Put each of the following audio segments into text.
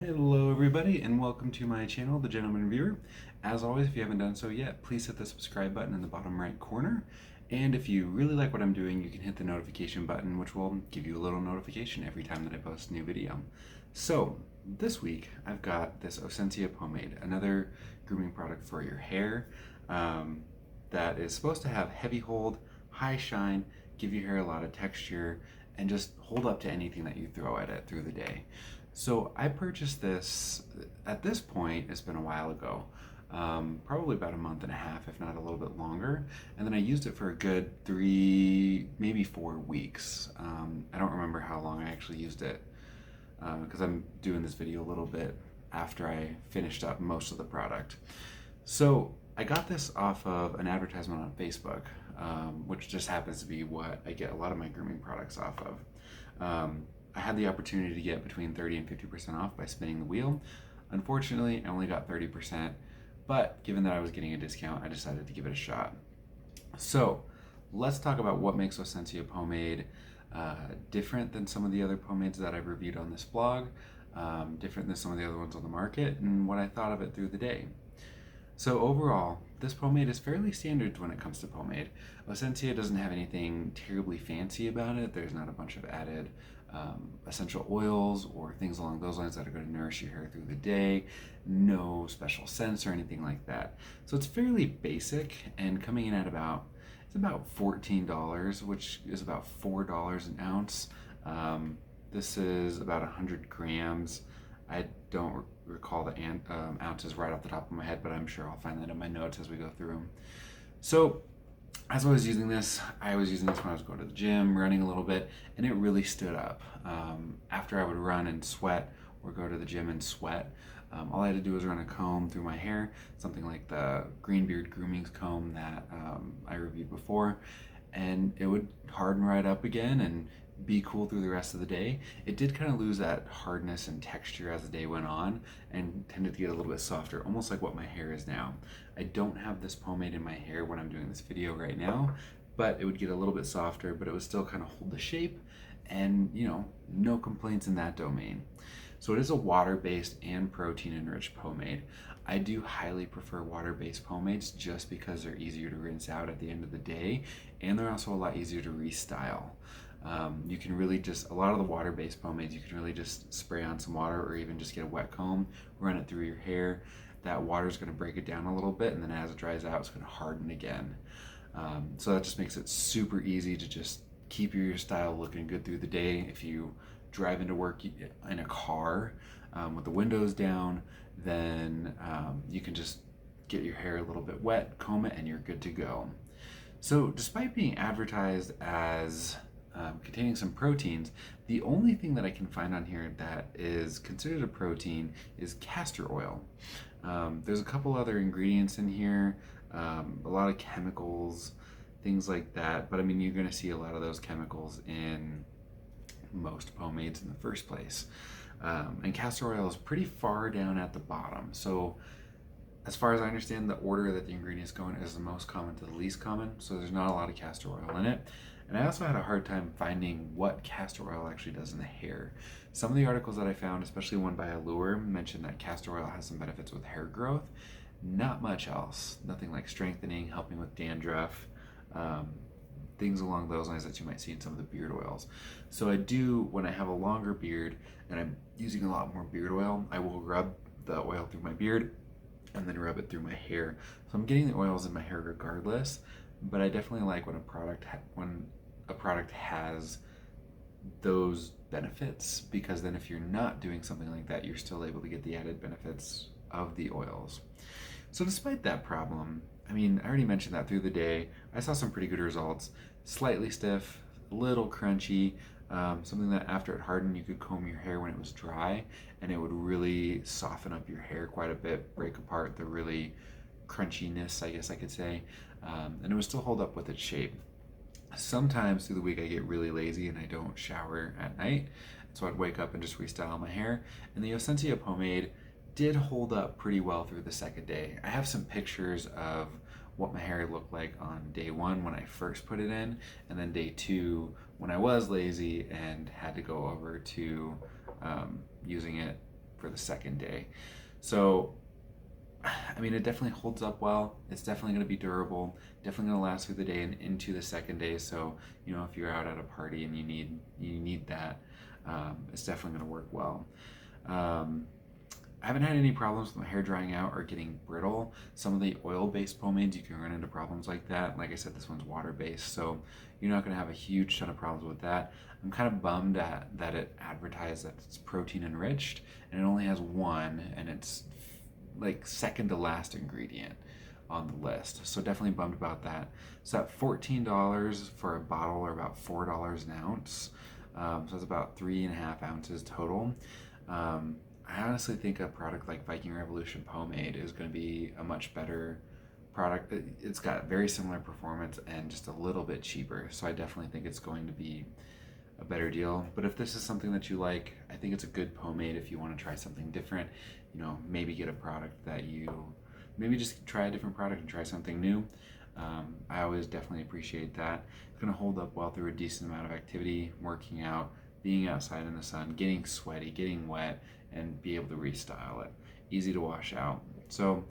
Hello everybody and welcome to my channel, The Gentleman Viewer. As always, if you haven't done so yet, please hit the subscribe button in the bottom right corner. And if you really like what I'm doing, you can hit the notification button, which will give you a little notification every time that I post a new video. So this week, I've got this Osensia Pomade, another grooming product for your hair that is supposed to have heavy hold, high shine, give your hair a lot of texture, and just hold up to anything that you throw at it through the day. So I purchased this, at this point, it's been a while ago, probably about a month and a half, if not a little bit longer. And then I used it for a good 3, maybe 4 weeks. I don't remember how long I actually used it because I'm doing this video a little bit after I finished up most of the product. So I got this off of an advertisement on Facebook, which just happens to be what I get a lot of my grooming products off of. I had the opportunity to get between 30 and 50% off by spinning the wheel. Unfortunately, I only got 30%, but given that I was getting a discount, I decided to give it a shot. So let's talk about what makes Osensia Pomade different than some of the other pomades that I've reviewed on this blog, different than some of the other ones on the market, and what I thought of it through the day. So overall, this pomade is fairly standard when it comes to pomade. Osensia doesn't have anything terribly fancy about it. There's not a bunch of added essential oils or things along those lines that are going to nourish your hair through the day. No special scents or anything like that. So it's fairly basic and coming in at it's about $14, which is about $4 an ounce. This is about 100 grams. I don't recall the ounces right off the top of my head, but I'm sure I'll find that in my notes as we go through them. So as I was using this, I was using this when I was going to the gym, running a little bit, and it really stood up. After I would run and sweat or go to the gym and sweat, all I had to do was run a comb through my hair, something like the Greenbeard Grooming comb that I reviewed before, and it would harden right up again and be cool through the rest of the day. It did kind of lose that hardness and texture as the day went on and tended to get a little bit softer, almost like what my hair is now. I don't have this pomade in my hair when I'm doing this video right now, but it would get a little bit softer, but it would still kind of hold the shape and, no complaints in that domain. So it is a water-based and protein-enriched pomade. I do highly prefer water-based pomades just because they're easier to rinse out at the end of the day, and they're also a lot easier to restyle. You can really a lot of the water-based pomades, you can really just spray on some water or even just get a wet comb, run it through your hair. That water is going to break it down a little bit, and then as it dries out, it's going to harden again. So that just makes it super easy to just keep your style looking good through the day. If you drive into work in a car with the windows down, then you can just get your hair a little bit wet, comb it, and you're good to go. So despite being advertised as containing some proteins, the only thing that I can find on here that is considered a protein is castor oil. There's a couple other ingredients in here, a lot of chemicals, things like that, but I mean, you're going to see a lot of those chemicals in most pomades in the first place. And castor oil is pretty far down at the bottom. So as far as I understand, the order that the ingredients go in is the most common to the least common, so there's not a lot of castor oil in it. And I also had a hard time finding what castor oil actually does in the hair. Some of the articles that I found, especially one by Allure, mentioned that castor oil has some benefits with hair growth. Not much else. Nothing like strengthening, helping with dandruff, things along those lines that you might see in some of the beard oils. So I do, when I have a longer beard and I'm using a lot more beard oil, I will rub the oil through my beard and then rub it through my hair. So I'm getting the oils in my hair regardless, but I definitely like when a product has those benefits, because then if you're not doing something like that, you're still able to get the added benefits of the oils. So despite that problem, I mean, I already mentioned that through the day, I saw some pretty good results. Slightly stiff, a little crunchy, something that after it hardened, you could comb your hair when it was dry, and it would really soften up your hair quite a bit, break apart the really crunchiness, I guess I could say, and it would still hold up with its shape. Sometimes through the week I get really lazy and I don't shower at night, so I'd wake up and just restyle my hair, and the Osensia pomade did hold up pretty well through the second day. I have some pictures of what my hair looked like on day 1 when I first put it in, and then day 2 when I was lazy and had to go over to using it for the second day. So I mean, it definitely holds up well. It's definitely going to be durable. Definitely going to last through the day and into the second day. So, you know, if you're out at a party and you need that, it's definitely going to work well. Um, I haven't had any problems with my hair drying out or getting brittle. Some of the oil-based pomades, you can run into problems like that. Like I said, this one's water-based, so you're not going to have a huge ton of problems with that. I'm kind of bummed that it advertised that it's protein enriched, and it only has one, and it's like second to last ingredient on the list. So definitely bummed about that. So at $14 for a bottle, or about $4 an ounce. So it's about 3.5 ounces total. I honestly think a product like Viking Revolution Pomade is going to be a much better product. It's got very similar performance and just a little bit cheaper. So I definitely think it's going to be a better deal. But if this is something that you like, I think it's a good pomade if you want to try something different. You know, maybe get a product that maybe just try a different product and try something new. I always definitely appreciate that. It's going to hold up well through a decent amount of activity, working out, being outside in the sun, getting sweaty, getting wet, and be able to restyle it. Easy to wash out. So,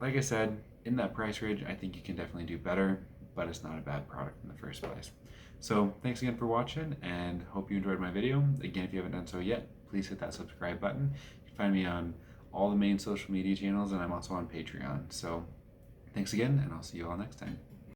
like I said, in that price range, I think you can definitely do better, but it's not a bad product in the first place. So, thanks again for watching, and hope you enjoyed my video. Again, if you haven't done so yet, please hit that subscribe button. You can find me on all the main social media channels, and I'm also on Patreon. So, thanks again, and I'll see you all next time.